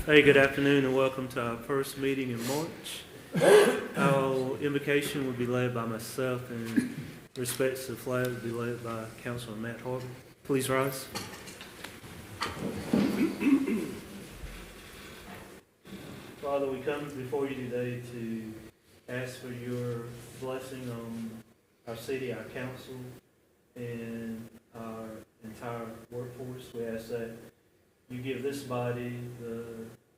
Hey, good afternoon and welcome to our first meeting in March. Our invocation will be led by myself and respects to the flag will be led by Councilman Matt Harvey. Please rise. Father, we come before you today to ask for your blessing on our city, our council, and our entire workforce. We ask that you give this body the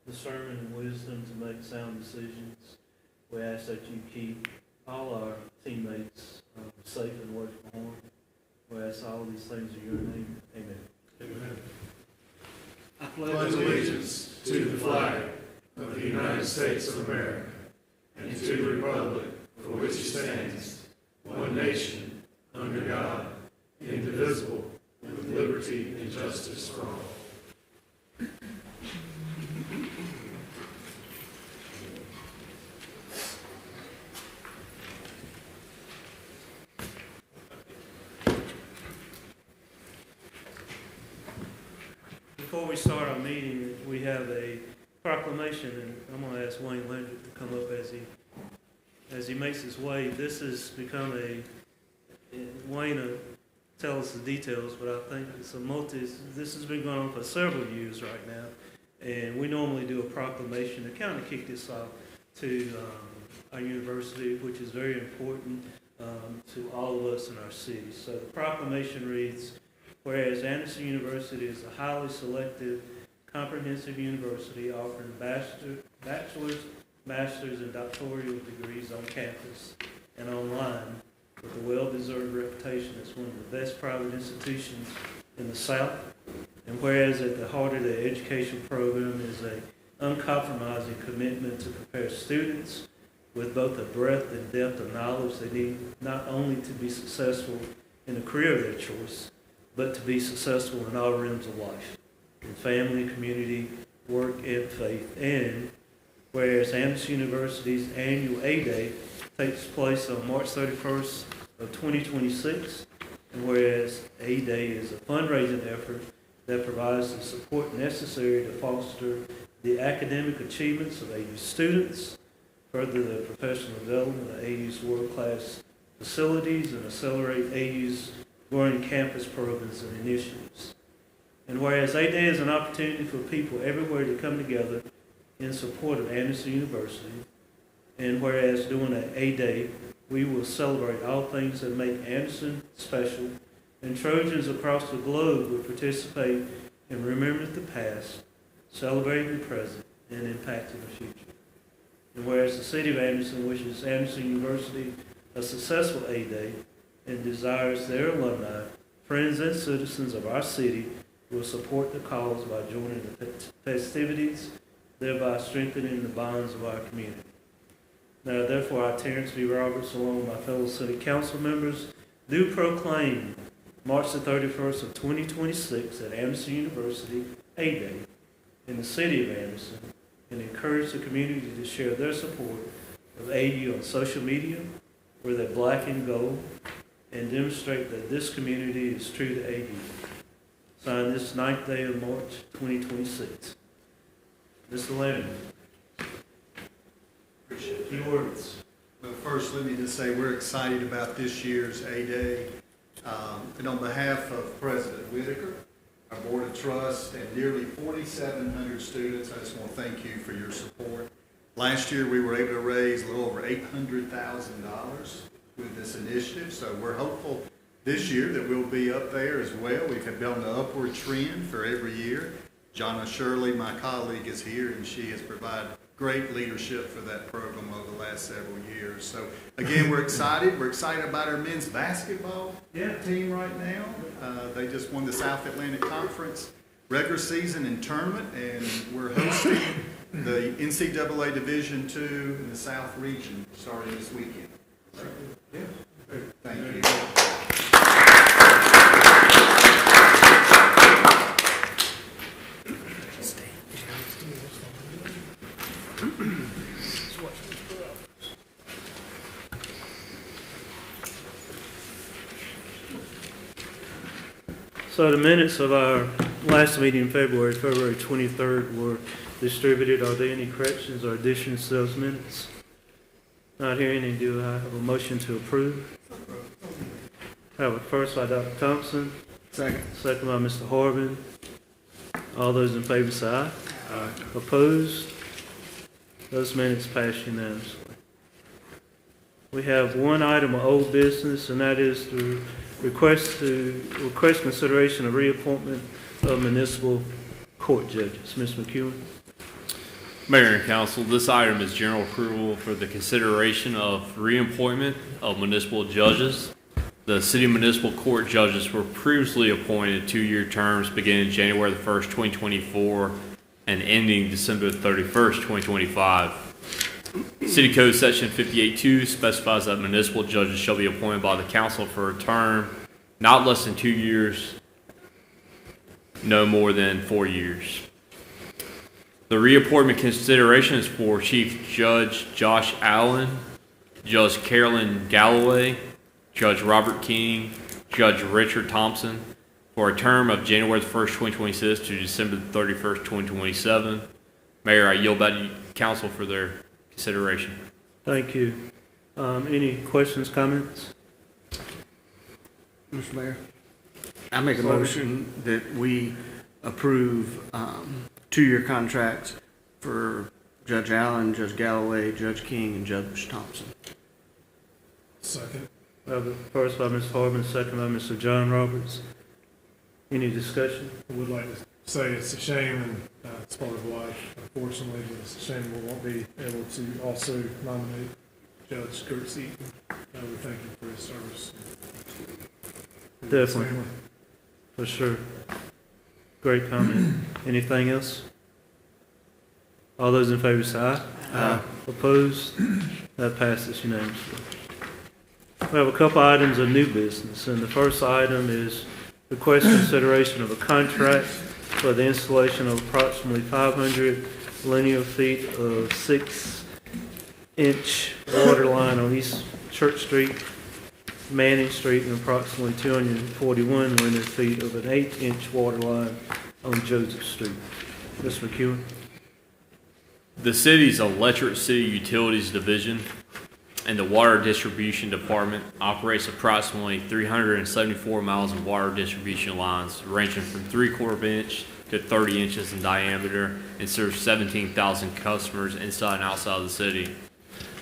discernment and wisdom to make sound decisions. We ask that you keep all our teammates safe and away from harm. We ask all these things in your name. Amen. Amen. I pledge allegiance to the flag of the United States of America and to the republic for which it stands, one nation, under God, indivisible, with liberty and justice for all. Before we start our meeting, we have a proclamation, and I'm going to ask Wayne Landry to come up as he makes his way. This has become Wayne will tell us the details, but I think this has been going on for several years right now, and we normally do a proclamation to kind of kick this off to our university, which is very important to all of us in our city. So the proclamation reads, whereas Anderson University is a highly selective, comprehensive university offering bachelor's, master's, and doctoral degrees on campus and online with a well-deserved reputation as one of the best private institutions in the South. And whereas at the heart of the education program is an uncompromising commitment to prepare students with both the breadth and depth of knowledge they need not only to be successful in the career of their choice, but to be successful in all realms of life, in family, community, work, and faith. And whereas Anderson University's annual A-Day takes place on March 31st of 2026, and whereas A-Day is a fundraising effort that provides the support necessary to foster the academic achievements of AU students, further the professional development of AU's world-class facilities, and accelerate AU's growing campus programs and initiatives. And whereas A-Day is an opportunity for people everywhere to come together in support of Anderson University, and whereas during the A-Day, we will celebrate all things that make Anderson special, and Trojans across the globe will participate in remembering the past, celebrating the present, and impacting the future. And whereas the city of Anderson wishes Anderson University a successful A-Day, and desires their alumni, friends, and citizens of our city will support the cause by joining the festivities, thereby strengthening the bonds of our community. Now, therefore, I, Terrence B. Roberts, along with my fellow city council members, do proclaim March the 31st of 2026 at Anderson University A-Day in the city of Anderson, and encourage the community to share their support of AU on social media, where they're black and gold, and demonstrate that this community is true to AU. Signed this 9th day of March, 2026. Mr. Landry. Appreciate it. Few words. Well, first, let me just say we're excited about this year's A-Day. And on behalf of President Whitaker, our Board of Trust, and nearly 4,700 students, I just want to thank you for your support. Last year, we were able to raise a little over $800,000 with this initiative, so we're hopeful this year that we'll be up there as well. We've been on the upward trend for every year. Jonna Shirley, my colleague, is here, and she has provided great leadership for that program over the last several years. So again, we're excited. We're excited about our men's basketball team right now. They just won the South Atlantic Conference regular season and tournament, and we're hosting the NCAA Division II in the South region starting this weekend. Yeah. Thank you. So the minutes of our last meeting in February 23rd, were distributed. Are there any corrections or additions to those minutes? Not hearing any, do I have a motion to approve? I have a first by Dr. Thompson, Second. second by Mr. Horvath. All those in favor say aye. Aye. Opposed? Those minutes pass unanimously. We have one item of old business, and that is the request consideration of reappointment of municipal court judges. Ms. McEwen? Mayor and Council, this item is general approval for the consideration of reappointment of municipal judges. The city municipal court judges were previously appointed 2-year terms beginning January the 1st, 2024 and ending December 31st, 2025. City Code Section 58.2 specifies that municipal judges shall be appointed by the council for a term not less than 2 years, no more than 4 years. The reappointment consideration is for Chief Judge Josh Allen, Judge Carolyn Galloway, Judge Robert King, Judge Richard Thompson, for a term of January 1st, 2026 to December 31st, 2027. Mayor, I yield back to council for their consideration. Thank you. Any questions, comments? Mr. Mayor, I make a motion that we approve 2-year contracts for Judge Allen, Judge Galloway, Judge King, and Judge Thompson. Second. We have a first by Mr. Horvath, second by Mr. John Roberts. Any discussion? I would like to say it's a shame, and it's part of life, unfortunately, but it's a shame we won't be able to also nominate Judge Kurt Seaton. We thank him for his service. Definitely. For sure. Great comment. Anything else? All those in favor say aye. Aye. Opposed? That passes unanimously. We have a couple items of new business, and the first item is request consideration of a contract for the installation of approximately 500 linear feet of 6-inch water line on East Church Street, Manning Street, and approximately 241 linear feet of an 8-inch water line on Joseph Street. Ms. McEwen? The city's Electric City Utilities Division and the Water Distribution Department operates approximately 374 miles of water distribution lines ranging from 3/4 inch to 30 inches in diameter and serves 17,000 customers inside and outside of the city.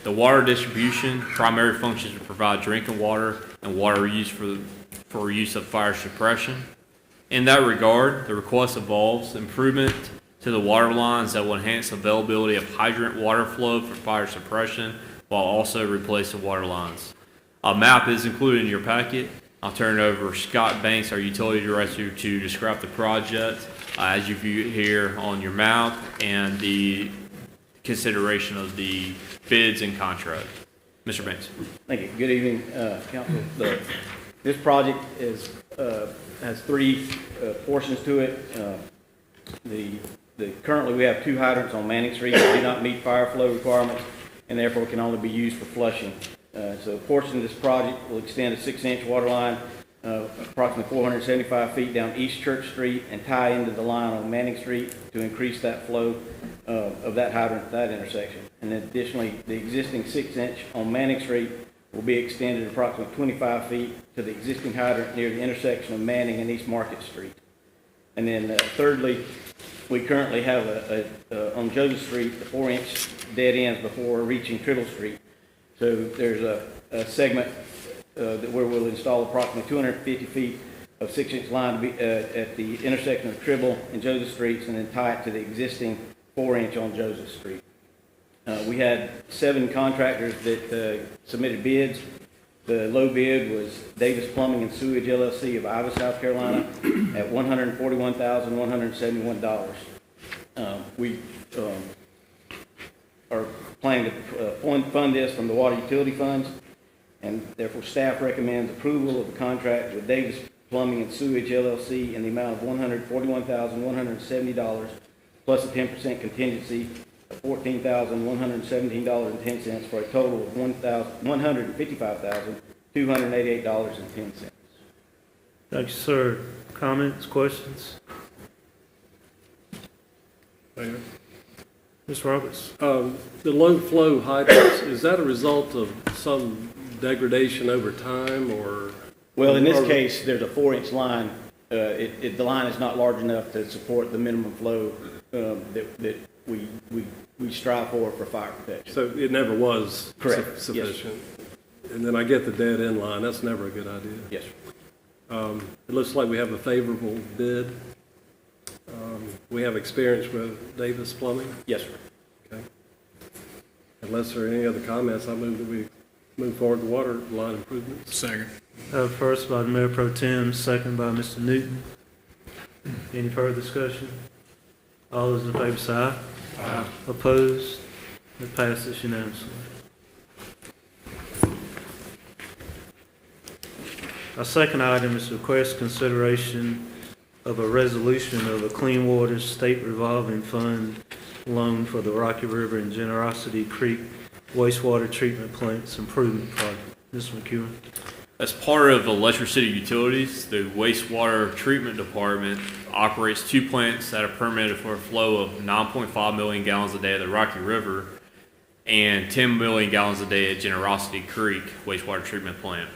The water distribution primary functions to provide drinking water and water use for use of fire suppression. In that regard, the request involves improvement to the water lines that will enhance availability of hydrant water flow for fire suppression while also replacing water lines. A map is included in your packet. I'll turn it over to Scott Banks, our utility director, to describe the project as you view it here on your map and the consideration of the bids and contract. Mr. Banks. Thank you. Good evening, council. This project has 3 portions to it. Currently we have 2 hydrants on Manning Street that do not meet fire flow requirements and therefore can only be used for flushing. So a portion of this project will extend a 6-inch water line approximately 475 feet down East Church Street and tie into the line on Manning Street to increase that flow of that hydrant at that intersection. And then additionally, the existing 6-inch on Manning Street will be extended approximately 25 feet to the existing hydrant near the intersection of Manning and East Market Street. And then thirdly, we currently have on Joseph Street, the 4-inch dead ends before reaching Tribble Street. So there's a segment where we'll install approximately 250 feet of 6-inch line to be, at the intersection of Tribble and Joseph Streets, and then tie it to the existing 4-inch on Joseph Street. We had 7 contractors that submitted bids. The low bid was Davis Plumbing and Sewage LLC of Ivy, South Carolina, at $141,171. We are planning to fund this from the water utility funds, and therefore staff recommends approval of the contract with Davis Plumbing and Sewage LLC in the amount of $141,170 plus a 10% contingency of $14,117.10 for a total of $155,288.10. Thank you, sir. Comments, questions? Mayor, Ms. Roberts? The low flow hydrants, is that a result of some degradation over time, or? Well, in this case, there's a 4-inch line. The line is not large enough to support the minimum flow that we strive for fire protection. So it never was Correct. sufficient? And then I get the dead end line. That's never a good idea. Yes, sir. It looks like we have a favorable bid. We have experience with Davis Plumbing. Yes, sir. Okay. Unless there are any other comments, I move that we move forward with water line improvements. Second. First by the Mayor Pro Tem, second by Mr. Newton. Any further discussion? All those in favor say aye. Aye. Opposed? It passes unanimously. Our second item is request consideration of a resolution of a Clean Water State Revolving Fund loan for the Rocky River and Generosity Creek wastewater treatment plants improvement project. Mr. McEwen. As part of Electric City Utilities, the wastewater treatment department operates 2 plants that are permitted for a flow of 9.5 million gallons a day at the Rocky River and 10 million gallons a day at Generosity Creek wastewater treatment plant.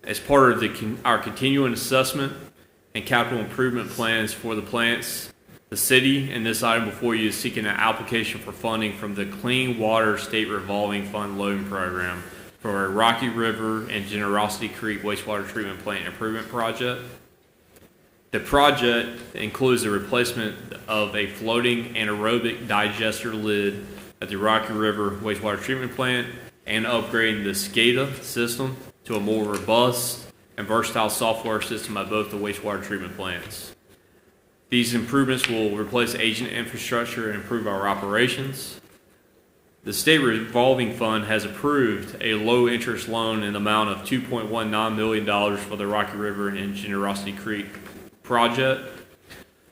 As part of our continuing assessment and capital improvement plans for the plants, the city, and this item before you, is seeking an application for funding from the Clean Water State Revolving Fund Loan Program for a Rocky River and Generosity Creek wastewater treatment plant improvement project. The project includes the replacement of a floating anaerobic digester lid at the Rocky River wastewater treatment plant and upgrading the SCADA system to a more robust and versatile software system at both the wastewater treatment plants. These improvements will replace aging infrastructure and improve our operations. The State Revolving Fund has approved a low-interest loan in the amount of $2.19 million for the Rocky River and Generosity Creek project.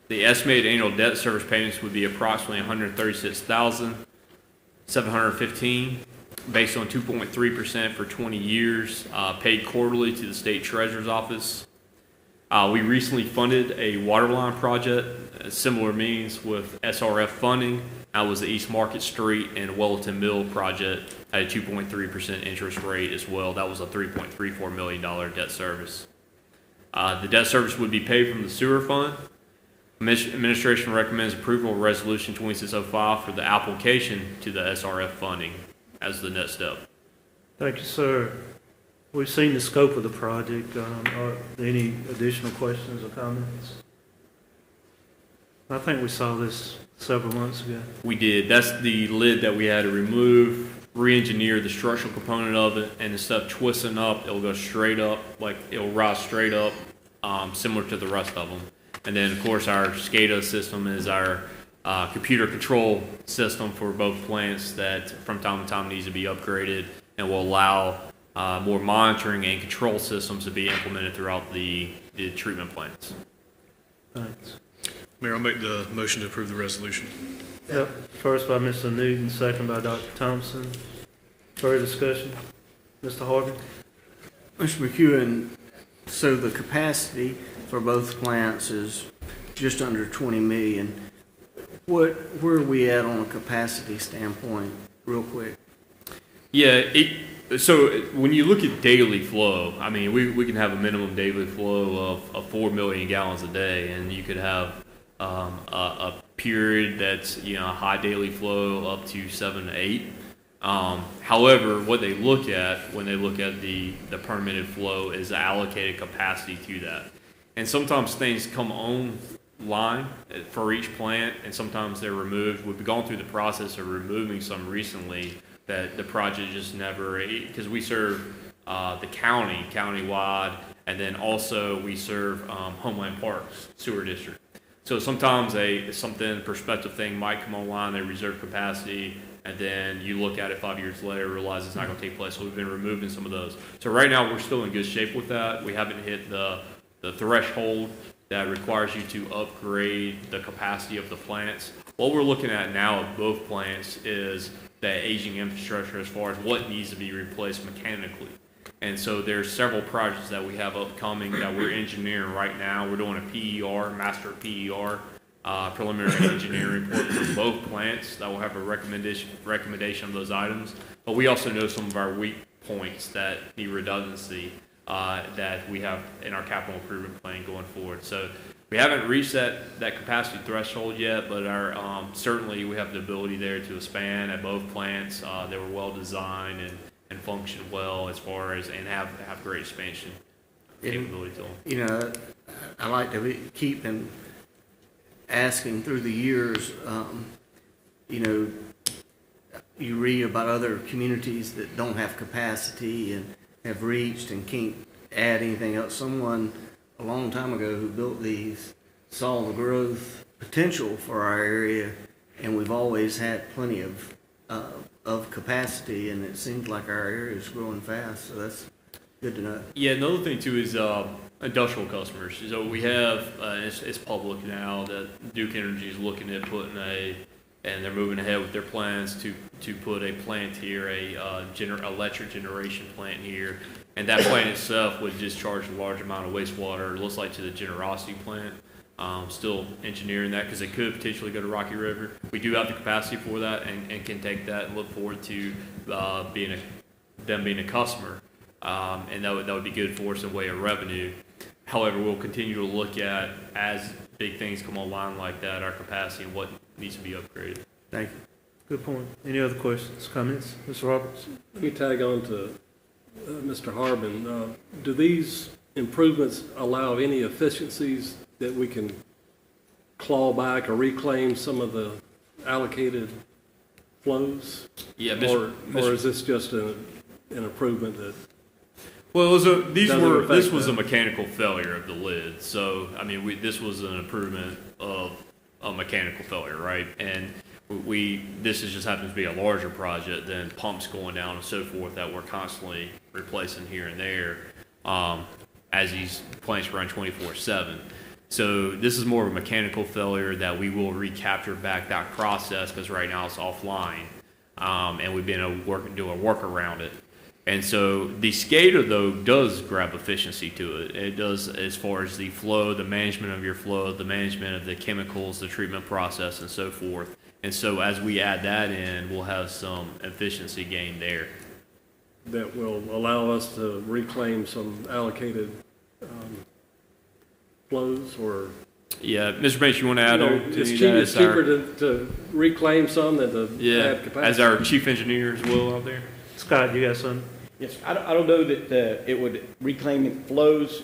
The estimated annual debt service payments would be approximately $136,715, based on 2.3% for 20 years, paid quarterly to the State Treasurer's Office. We recently funded a water line project, similar means with SRF funding. That was the East Market Street and Wellington Mill project at a 2.3% interest rate as well. That was a $3.34 million debt service. The debt service would be paid from the sewer fund. Administration recommends approval of Resolution 2605 for the application to the SRF funding as the next step. Thank you, sir. We've seen the scope of the project. Are there any additional questions or comments? I think we saw this several months ago. We did. That's the lid that we had to remove, re-engineer the structural component of it, and instead of twisting up, it'll go straight up, like it'll rise straight up, similar to the rest of them. And then, of course, our SCADA system is our computer control system for both plants that from time to time needs to be upgraded and will allow more monitoring and control systems to be implemented throughout the treatment plants. Thanks. Mayor, I'll make the motion to approve the resolution. Yep. First by Mr. Newton, second by Dr. Thompson. Further discussion? Mr. Harvey? Mr. McEwen, so the capacity for both plants is just under 20 million. Where are we at on a capacity standpoint, real quick? Yeah, so when you look at daily flow, I mean, we can have a minimum daily flow of 4 million gallons a day, and you could have a period that's, a high daily flow up to 7 to 8. However, what they look at when they look at the permitted flow is the allocated capacity to that. And sometimes things come online for each plant, and sometimes they're removed. We've gone through the process of removing some recently that the project just never, because we serve the countywide, and then also we serve Homeland Parks Sewer District. So sometimes something prospective thing might come online, they reserve capacity, and then you look at it 5 years later, realize it's not going to take place. So we've been removing some of those. So right now we're still in good shape with that. We haven't hit the threshold that requires you to upgrade the capacity of the plants. What we're looking at now at both plants is that aging infrastructure as far as what needs to be replaced mechanically. And so there's several projects that we have upcoming that we're engineering right now. We're doing a PER, master PER preliminary engineering report for both plants that will have a recommendation of those items. But we also know some of our weak points that need redundancy that we have in our capital improvement plan going forward. So we haven't reached that capacity threshold yet, but our certainly we have the ability there to expand at both plants. They were well designed and function well as far as and have great expansion capability to them. You know, I like to keep asking through the years, you know, you read about other communities that don't have capacity and have reached and can't add anything else. Someone a long time ago who built these saw the growth potential for our area, and we've always had plenty of capacity, and it seems like our area is growing fast, so that's good to know. Yeah, another thing too is industrial customers. So we have, it's public now that Duke Energy is looking at and they're moving ahead with their plans to put a plant here, electric generation plant here. And that plant itself would discharge a large amount of wastewater, it looks like to the Generosity plant. Still engineering that because it could potentially go to Rocky River. We do have the capacity for that and can take that and look forward to them being a customer. And that would be good for us in way of revenue. However, we'll continue to look at, as big things come online like that, our capacity and what needs to be upgraded. Thank you. Good point. Any other questions, comments? Mr. Roberts? Let me tag on to Mr. Harbin. Do these improvements allow any efficiencies that we can claw back or reclaim some of the allocated flows? Yeah, or is this just an improvement that? Well, this was a mechanical failure of the lid. So, I mean, this was an improvement of a mechanical failure, right? And this just happens to be a larger project than pumps going down and so forth that we're constantly replacing here and there as these plants run 24/7. So this is more of a mechanical failure that we will recapture back that process because right now it's offline, and we've been able to do a work around it. And so the SCADA, though, does grab efficiency to it. It does as far as the flow, the management of your flow, the management of the chemicals, the treatment process, and so forth. And so as we add that in, we'll have some efficiency gain there. That will allow us to reclaim some allocated flows, or? Yeah, Mr. Bates, you want to add on to it's that? It's cheaper to reclaim some than to add capacity. As our chief engineer as well out there. Scott, you got something? Yes, I don't know that it would reclaim flows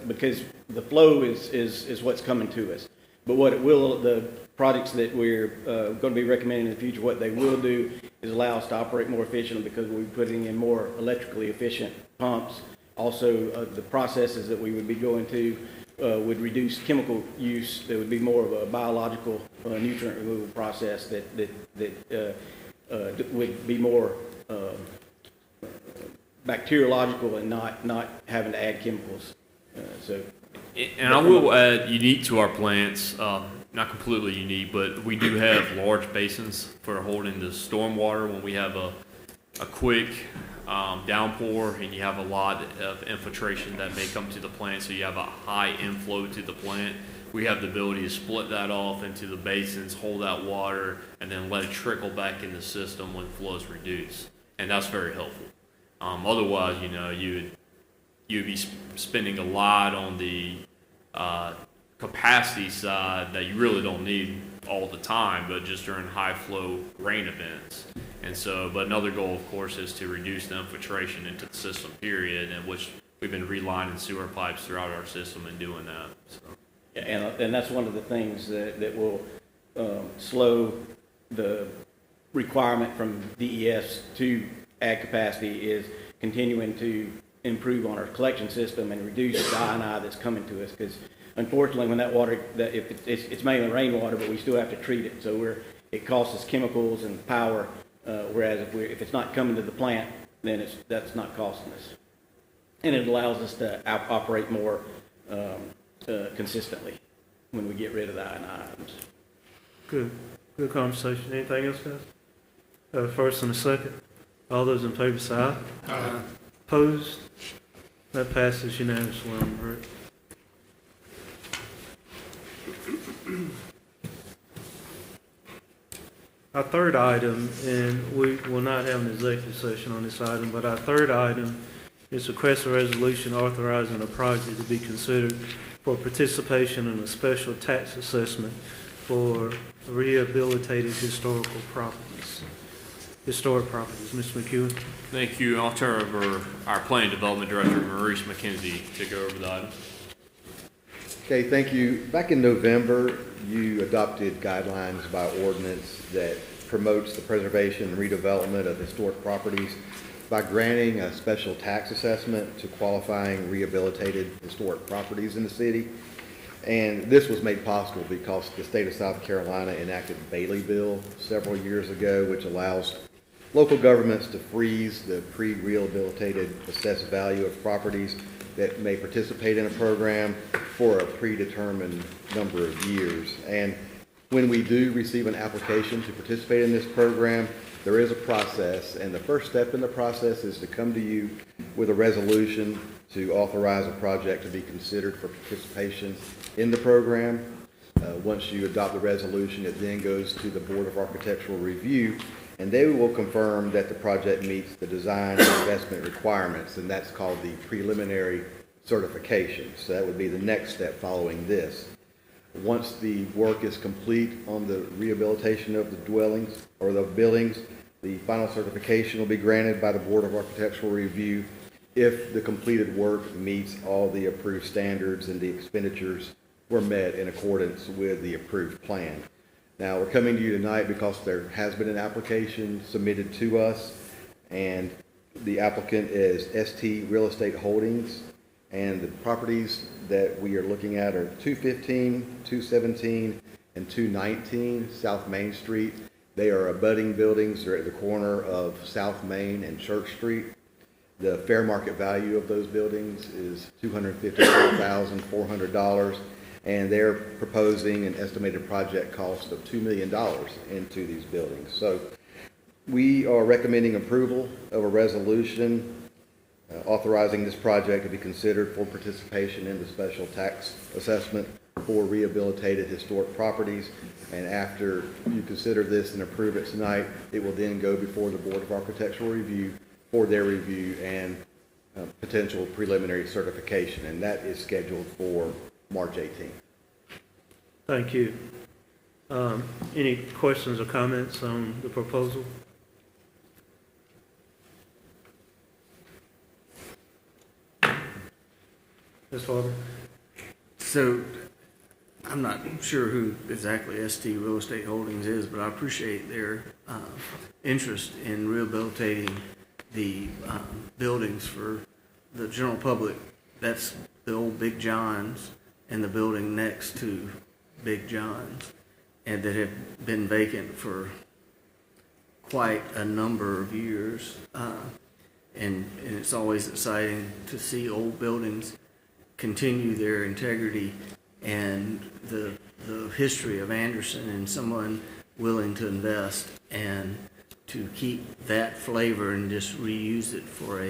because the flow is what's coming to us. But what it will, the projects that we're going to be recommending in the future, what they will do is allow us to operate more efficiently because we're putting in more electrically efficient pumps. Also, the processes that we would be going to would reduce chemical use. There would be more of a biological nutrient removal process that would be more bacteriological and not having to add chemicals. And I will add, unique to our plants, not completely unique, but we do have large basins for holding the storm water when we have a quick downpour and you have a lot of infiltration that may come to the plant, so you have a high inflow to the plant. We have the ability to split that off into the basins, hold that water, and then let it trickle back in the system when flow is reduced. And that's very helpful. Otherwise, you'd be spending a lot on the capacity side that you really don't need all the time, but just during high flow rain events. And so, but another goal, of course, is to reduce the infiltration into the system, period, in which we've been relining sewer pipes throughout our system and doing that. So. Yeah, and that's one of the things that will slow the requirement from DES to add capacity is continuing to improve on our collection system and reduce the I&I that's coming to us. Because unfortunately, when that water, it's mainly rainwater, but we still have to treat it. So it costs us chemicals and power. Whereas if it's not coming to the plant, then that's not costing us, and it allows us to operate more consistently when we get rid of the I&I items. Good conversation. Anything else, guys? First and a second. All those in favor say aye. Aye. Opposed? That passes unanimously on the Our third item, and we will not have an executive session on this item, but our third item is request a resolution authorizing a project to be considered for participation in a special tax assessment for rehabilitated historic properties. Mr. McEwen. Thank you. I'll turn over our Planning Development Director, Maurice McKenzie, to go over the item. Okay, thank you. Back in November, you adopted guidelines by ordinance that promotes the preservation and redevelopment of historic properties by granting a special tax assessment to qualifying rehabilitated historic properties in the city. And this was made possible because the state of South Carolina enacted the Bailey Bill several years ago, which allows local governments to freeze the pre-rehabilitated assessed value of properties that may participate in a program for a predetermined number of years. And when we do receive an application to participate in this program, there is a process, and the first step in the process is to come to you with a resolution to authorize a project to be considered for participation in the program. Once you adopt the resolution, it then goes to the Board of Architectural Review, and they will confirm that the project meets the design and investment requirements, and that's called the preliminary certification. So that would be the next step following this. Once the work is complete on the rehabilitation of the dwellings or the buildings, the final certification will be granted by the Board of Architectural Review if the completed work meets all the approved standards and the expenditures were met in accordance with the approved plan. Now, we're coming to you tonight because there has been an application submitted to us, and the applicant is ST Real Estate Holdings, and the properties that we are looking at are 215, 217, and 219 South Main Street. They are abutting buildings. They're at the corner of South Main and Church Street. The fair market value of those buildings is $254,400, and they're proposing an estimated project cost of $2 million into these buildings. So we are recommending approval of a resolution authorizing this project to be considered for participation in the special tax assessment for rehabilitated historic properties. And after you consider this and approve it tonight, it will then go before the Board of Architectural Review for their review and potential preliminary certification. And that is scheduled for March 18th. Thank you. Any questions or comments on the proposal? Ms. Harper? So, I'm not sure who exactly ST Real Estate Holdings is, but I appreciate their interest in rehabilitating the buildings for the general public. That's the old Big John's and the building next to Big John's, and that have been vacant for quite a number of years. And it's always exciting to see old buildings continue their integrity and the history of Anderson, and someone willing to invest and to keep that flavor and just reuse it for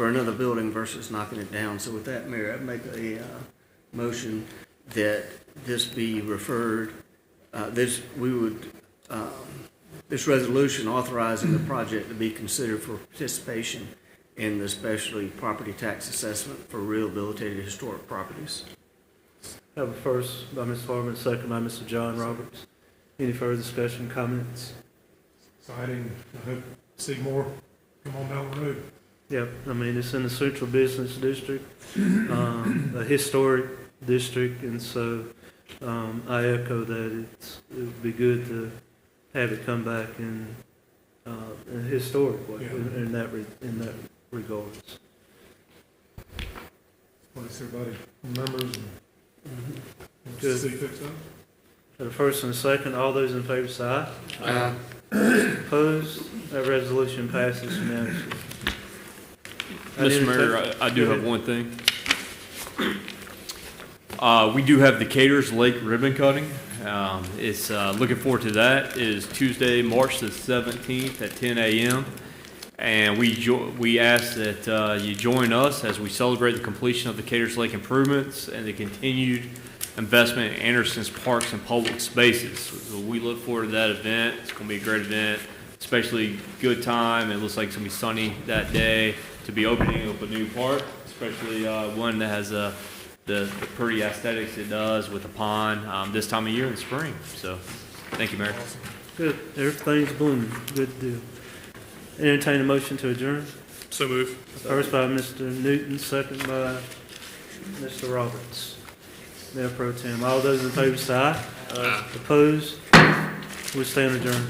another building versus knocking it down. So with that, Mayor, I'd make a motion that this be referred, this resolution authorizing the project to be considered for participation in the specialty property tax assessment for rehabilitated historic properties. I have a first by Ms. Harmon, second by Mr. John Roberts. Any further discussion, comments? Exciting. I hope to see more come on down the road. Yep, I mean, it's in the central business district, a historic district, and so I echo that it would be good to have it come back in a historic way, in that regards. Thanks, everybody, members, and Good. see fixed up. Got a first and a second. All those in favor say aye. Aye. Opposed? That resolution passes unanimously. Mr. Mayor, I do have one thing. We do have the Caters Lake ribbon cutting. It's looking forward to that. It is Tuesday, March the 17th at 10 a.m. And we ask that you join us as we celebrate the completion of the Caters Lake improvements and the continued investment in Anderson's Parks and Public Spaces. So we look forward to that event. It's going to be a great event, especially good time. It looks like it's going to be sunny that day to be opening up a new park, especially one that has the pretty aesthetics it does with a pond this time of year in the spring. So, thank you, Mayor. Good, everything's blooming, good deal. Entertain a motion to adjourn. So move. First by Mr. Newton, second by Mr. Roberts. Mayor Pro Tem, all those in favor say aye. Opposed? We stand adjourned.